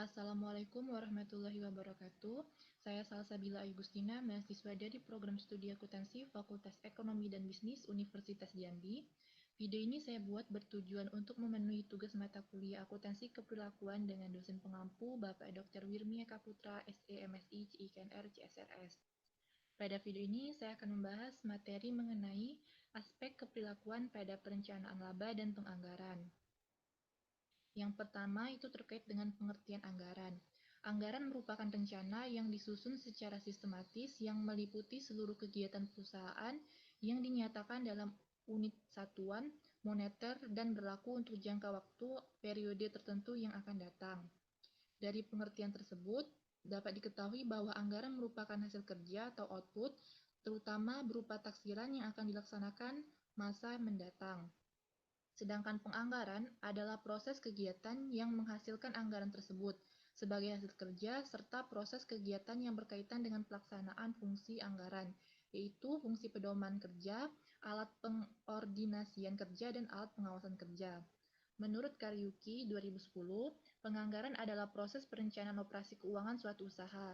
Assalamualaikum warahmatullahi wabarakatuh. Saya Salsabila Agustina, mahasiswa dari Program Studi Akuntansi Fakultas Ekonomi dan Bisnis Universitas Jambi. Video ini saya buat bertujuan untuk memenuhi tugas mata kuliah Akuntansi Keperilakuan dengan dosen pengampu Bapak Dr. Wirmi Eka Putra, SE MSI CIKNR CSRS. Pada video ini saya akan membahas materi mengenai aspek keperilakuan pada perencanaan laba dan penganggaran. Yang pertama itu terkait dengan pengertian anggaran. Anggaran merupakan rencana yang disusun secara sistematis yang meliputi seluruh kegiatan perusahaan yang dinyatakan dalam unit satuan moneter dan berlaku untuk jangka waktu periode tertentu yang akan datang. Dari pengertian tersebut, dapat diketahui bahwa anggaran merupakan hasil kerja atau output, terutama berupa taksiran yang akan dilaksanakan masa mendatang. Sedangkan penganggaran adalah proses kegiatan yang menghasilkan anggaran tersebut sebagai hasil kerja serta proses kegiatan yang berkaitan dengan pelaksanaan fungsi anggaran, yaitu fungsi pedoman kerja, alat pengordinasian kerja, dan alat pengawasan kerja. Menurut Karyuki 2010, penganggaran adalah proses perencanaan operasi keuangan suatu usaha.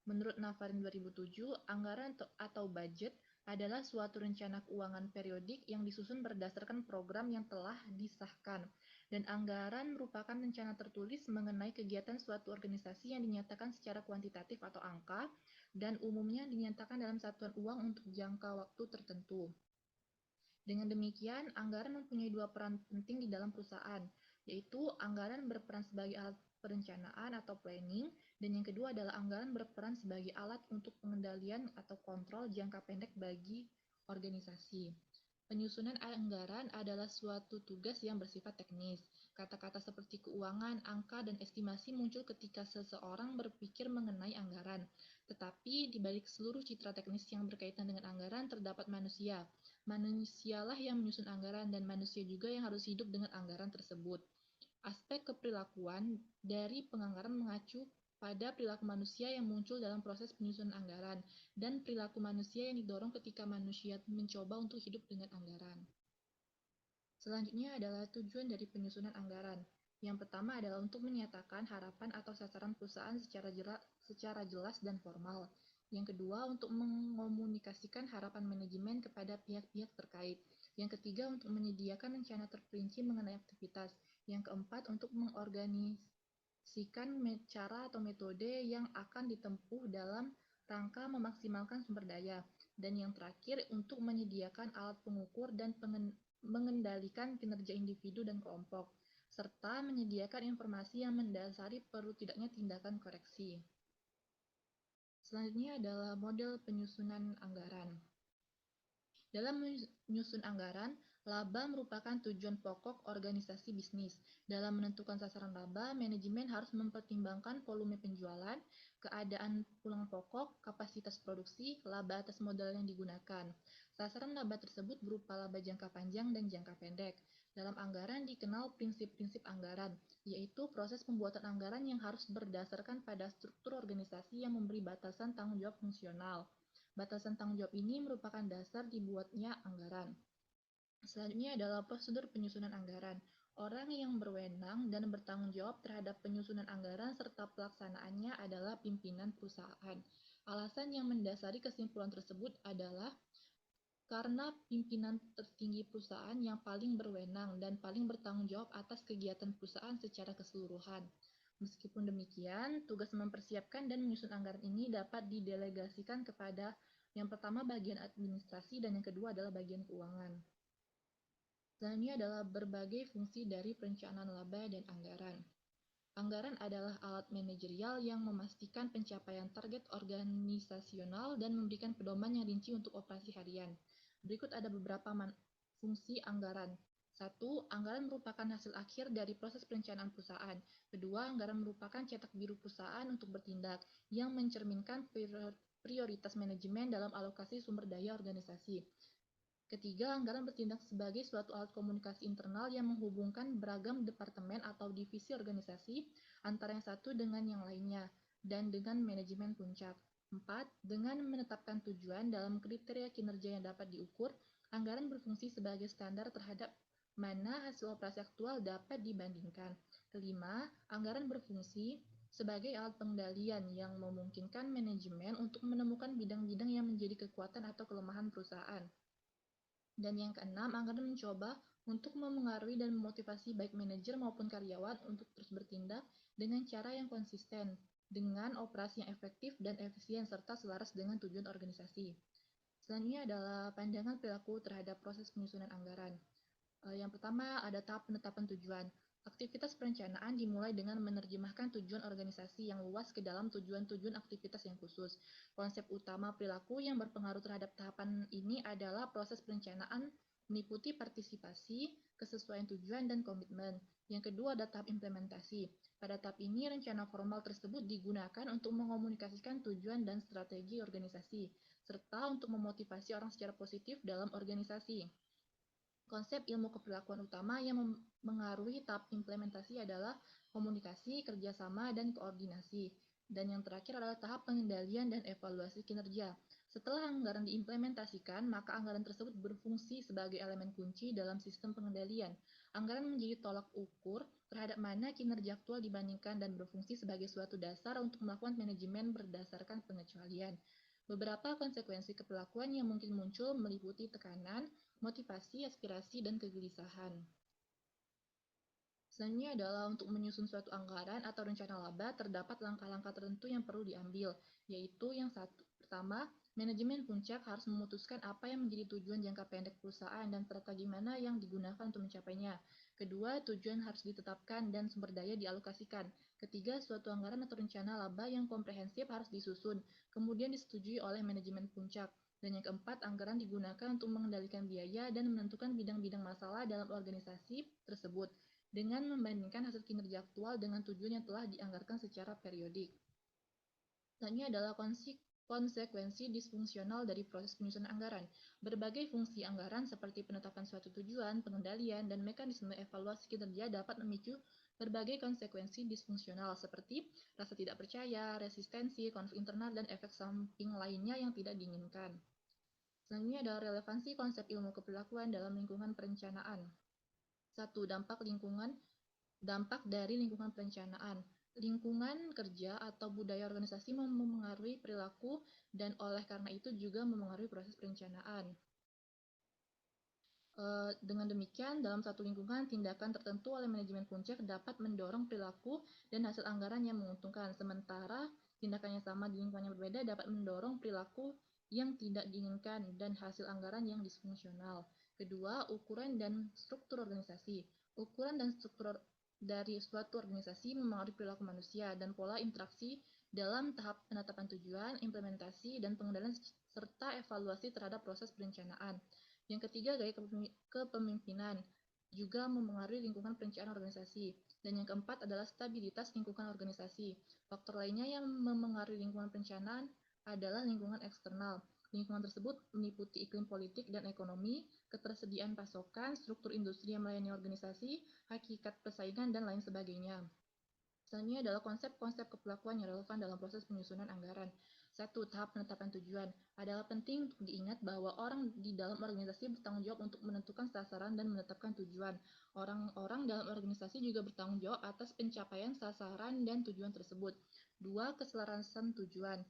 Menurut Navarin 2007, anggaran atau budget adalah suatu rencana keuangan periodik yang disusun berdasarkan program yang telah disahkan, dan anggaran merupakan rencana tertulis mengenai kegiatan suatu organisasi yang dinyatakan secara kuantitatif atau angka, dan umumnya dinyatakan dalam satuan uang untuk jangka waktu tertentu. Dengan demikian, anggaran mempunyai dua peran penting di dalam perusahaan, yaitu anggaran berperan sebagai alat perencanaan atau planning, dan yang kedua adalah anggaran berperan sebagai alat untuk pengendalian atau kontrol jangka pendek bagi organisasi. Penyusunan anggaran adalah suatu tugas yang bersifat teknis. Kata-kata seperti keuangan, angka, dan estimasi muncul ketika seseorang berpikir mengenai anggaran. Tetapi di balik seluruh citra teknis yang berkaitan dengan anggaran terdapat manusia. Manusialah yang menyusun anggaran dan manusia juga yang harus hidup dengan anggaran tersebut. Aspek keperilakuan dari penganggaran mengacu pada perilaku manusia yang muncul dalam proses penyusunan anggaran dan perilaku manusia yang didorong ketika manusia mencoba untuk hidup dengan anggaran. Selanjutnya adalah tujuan dari penyusunan anggaran. Yang pertama adalah untuk menyatakan harapan atau sasaran perusahaan secara jelas dan formal. Yang kedua, untuk mengomunikasikan harapan manajemen kepada pihak-pihak terkait. Yang ketiga, untuk menyediakan rencana terperinci mengenai aktivitas. Yang keempat, untuk mengorganisasikan cara atau metode yang akan ditempuh dalam rangka memaksimalkan sumber daya. Dan yang terakhir, untuk menyediakan alat pengukur dan mengendalikan kinerja individu dan kelompok, serta menyediakan informasi yang mendasari perlu tidaknya tindakan koreksi. Selanjutnya adalah model penyusunan anggaran. Dalam menyusun anggaran, laba merupakan tujuan pokok organisasi bisnis. Dalam menentukan sasaran laba, manajemen harus mempertimbangkan volume penjualan, keadaan pulang pokok, kapasitas produksi, laba atas modal yang digunakan. Sasaran laba tersebut berupa laba jangka panjang dan jangka pendek. Dalam anggaran dikenal prinsip-prinsip anggaran, yaitu proses pembuatan anggaran yang harus berdasarkan pada struktur organisasi yang memberi batasan tanggung jawab fungsional. Batasan tanggung jawab ini merupakan dasar dibuatnya anggaran. Selanjutnya adalah prosedur penyusunan anggaran. Orang yang berwenang dan bertanggung jawab terhadap penyusunan anggaran serta pelaksanaannya adalah pimpinan perusahaan. Alasan yang mendasari kesimpulan tersebut adalah karena pimpinan tertinggi perusahaan yang paling berwenang dan paling bertanggung jawab atas kegiatan perusahaan secara keseluruhan. Meskipun demikian, tugas mempersiapkan dan menyusun anggaran ini dapat didelegasikan kepada yang pertama bagian administrasi dan yang kedua adalah bagian keuangan. Selanjutnya adalah berbagai fungsi dari perencanaan laba dan anggaran. Anggaran adalah alat manajerial yang memastikan pencapaian target organisasional dan memberikan pedoman yang rinci untuk operasi harian. Berikut ada beberapa fungsi anggaran. 1. Anggaran merupakan hasil akhir dari proses perencanaan perusahaan. Kedua, anggaran merupakan cetak biru perusahaan untuk bertindak, yang mencerminkan prioritas manajemen dalam alokasi sumber daya organisasi. Ketiga, anggaran bertindak sebagai suatu alat komunikasi internal yang menghubungkan beragam departemen atau divisi organisasi antara yang satu dengan yang lainnya, dan dengan manajemen puncak. 4. Dengan menetapkan tujuan dalam kriteria kinerja yang dapat diukur, anggaran berfungsi sebagai standar terhadap mana hasil operasi aktual dapat dibandingkan. Kelima, anggaran berfungsi sebagai alat pengendalian yang memungkinkan manajemen untuk menemukan bidang-bidang yang menjadi kekuatan atau kelemahan perusahaan. Dan yang keenam, anggaran mencoba untuk memengaruhi dan memotivasi baik manajer maupun karyawan untuk terus bertindak dengan cara yang konsisten, dengan operasi yang efektif dan efisien serta selaras dengan tujuan organisasi. Selanjutnya adalah pandangan perilaku terhadap proses penyusunan anggaran. Yang pertama ada tahap penetapan tujuan. Aktivitas perencanaan dimulai dengan menerjemahkan tujuan organisasi yang luas ke dalam tujuan-tujuan aktivitas yang khusus. Konsep utama perilaku yang berpengaruh terhadap tahapan ini adalah proses perencanaan meliputi partisipasi, kesesuaian tujuan, dan komitmen. Yang kedua ada tahap implementasi. Pada tahap ini, rencana formal tersebut digunakan untuk mengomunikasikan tujuan dan strategi organisasi, serta untuk memotivasi orang secara positif dalam organisasi. Konsep ilmu keperilakuan utama yang mengaruhi tahap implementasi adalah komunikasi, kerjasama, dan koordinasi. Dan yang terakhir adalah tahap pengendalian dan evaluasi kinerja. Setelah anggaran diimplementasikan, maka anggaran tersebut berfungsi sebagai elemen kunci dalam sistem pengendalian. Anggaran menjadi tolak ukur terhadap mana kinerja aktual dibandingkan dan berfungsi sebagai suatu dasar untuk melakukan manajemen berdasarkan pengecualian. Beberapa konsekuensi keperilakuan yang mungkin muncul meliputi tekanan, motivasi, aspirasi, dan kegelisahan. Selanjutnya adalah untuk menyusun suatu anggaran atau rencana laba, terdapat langkah-langkah tertentu yang perlu diambil, yaitu yang satu. Pertama, manajemen puncak harus memutuskan apa yang menjadi tujuan jangka pendek perusahaan dan strategi mana yang digunakan untuk mencapainya. Kedua, tujuan harus ditetapkan dan sumber daya dialokasikan. Ketiga, suatu anggaran atau rencana laba yang komprehensif harus disusun, kemudian disetujui oleh manajemen puncak. Dan yang keempat, anggaran digunakan untuk mengendalikan biaya dan menentukan bidang-bidang masalah dalam organisasi tersebut dengan membandingkan hasil kinerja aktual dengan tujuan yang telah dianggarkan secara periodik. Selanjutnya adalah konsekuensi disfungsional dari proses penyusunan anggaran. Berbagai fungsi anggaran seperti penetapan suatu tujuan, pengendalian, dan mekanisme evaluasi kinerja dapat memicu berbagai konsekuensi disfungsional seperti rasa tidak percaya, resistensi, konflik internal, dan efek samping lainnya yang tidak diinginkan. Selanjutnya adalah relevansi konsep ilmu keperilakuan dalam lingkungan perencanaan. 1. Dampak dari lingkungan perencanaan. Lingkungan kerja atau budaya organisasi memengaruhi perilaku dan oleh karena itu juga memengaruhi proses perencanaan. Dengan demikian, dalam satu lingkungan, tindakan tertentu oleh manajemen puncak dapat mendorong perilaku dan hasil anggaran yang menguntungkan, sementara tindakan yang sama di lingkungan yang berbeda dapat mendorong perilaku yang tidak diinginkan dan hasil anggaran yang disfungsional. Kedua, ukuran dan struktur organisasi. Ukuran dan struktur dari suatu organisasi memengaruhi perilaku manusia dan pola interaksi dalam tahap penetapan tujuan, implementasi, dan pengendalian serta evaluasi terhadap proses perencanaan. Yang ketiga, gaya kepemimpinan juga memengaruhi lingkungan perencanaan organisasi. Dan yang keempat adalah stabilitas lingkungan organisasi. Faktor lainnya yang memengaruhi lingkungan perencanaan adalah lingkungan eksternal. Lingkungan tersebut meliputi iklim politik dan ekonomi, ketersediaan pasokan, struktur industri yang melayani organisasi, hakikat persaingan, dan lain sebagainya. Selanjutnya adalah konsep-konsep keperilakuan yang relevan dalam proses penyusunan anggaran. 1. Tahap penetapan tujuan. Adalah penting untuk diingat bahwa orang di dalam organisasi bertanggung jawab untuk menentukan sasaran dan menetapkan tujuan. Orang-orang dalam organisasi juga bertanggung jawab atas pencapaian sasaran dan tujuan tersebut. 2. Keselarasan tujuan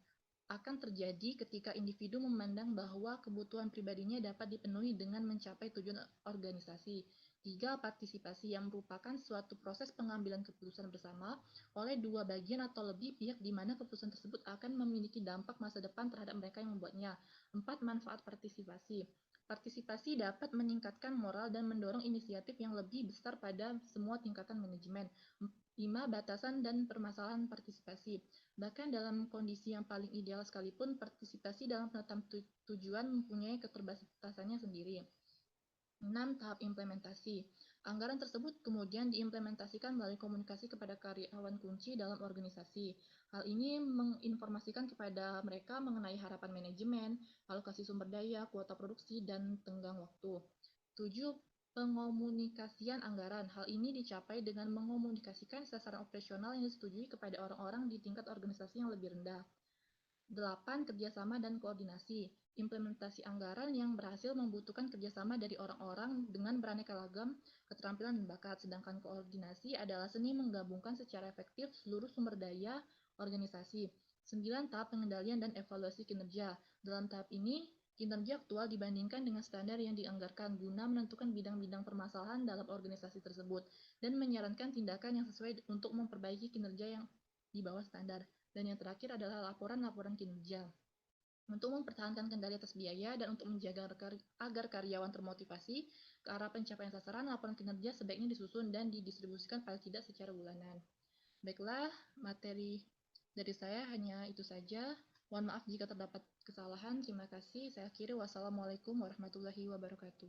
akan terjadi ketika individu memandang bahwa kebutuhan pribadinya dapat dipenuhi dengan mencapai tujuan organisasi. 3. Partisipasi yang merupakan suatu proses pengambilan keputusan bersama oleh dua bagian atau lebih pihak di mana keputusan tersebut akan memiliki dampak masa depan terhadap mereka yang membuatnya. 4. Manfaat partisipasi. Partisipasi dapat meningkatkan moral dan mendorong inisiatif yang lebih besar pada semua tingkatan manajemen. 5. Batasan dan permasalahan partisipasi. Bahkan dalam kondisi yang paling ideal sekalipun, partisipasi dalam penetapan tujuan mempunyai keterbatasannya sendiri. 6. Tahap implementasi. Anggaran tersebut kemudian diimplementasikan melalui komunikasi kepada karyawan kunci dalam organisasi. Hal ini menginformasikan kepada mereka mengenai harapan manajemen, alokasi sumber daya, kuota produksi, dan tenggang waktu. 7. Pengomunikasian anggaran. Hal ini dicapai dengan mengomunikasikan sasaran operasional yang disetujui kepada orang-orang di tingkat organisasi yang lebih rendah. 8. Kerjasama dan koordinasi. Implementasi anggaran yang berhasil membutuhkan kerjasama dari orang-orang dengan beraneka ragam keterampilan dan bakat, sedangkan koordinasi adalah seni menggabungkan secara efektif seluruh sumber daya organisasi. 9. Tahap pengendalian dan evaluasi kinerja. Dalam tahap ini, kinerja aktual dibandingkan dengan standar yang dianggarkan guna menentukan bidang-bidang permasalahan dalam organisasi tersebut dan menyarankan tindakan yang sesuai untuk memperbaiki kinerja yang di bawah standar. Dan yang terakhir adalah laporan-laporan kinerja. Untuk mempertahankan kendali atas biaya dan untuk menjaga agar karyawan termotivasi ke arah pencapaian sasaran, laporan kinerja sebaiknya disusun dan didistribusikan paling tidak secara bulanan. Baiklah, materi dari saya hanya itu saja. Mohon maaf jika terdapat kesalahan. Terima kasih. Saya akhiri. Wassalamualaikum warahmatullahi wabarakatuh.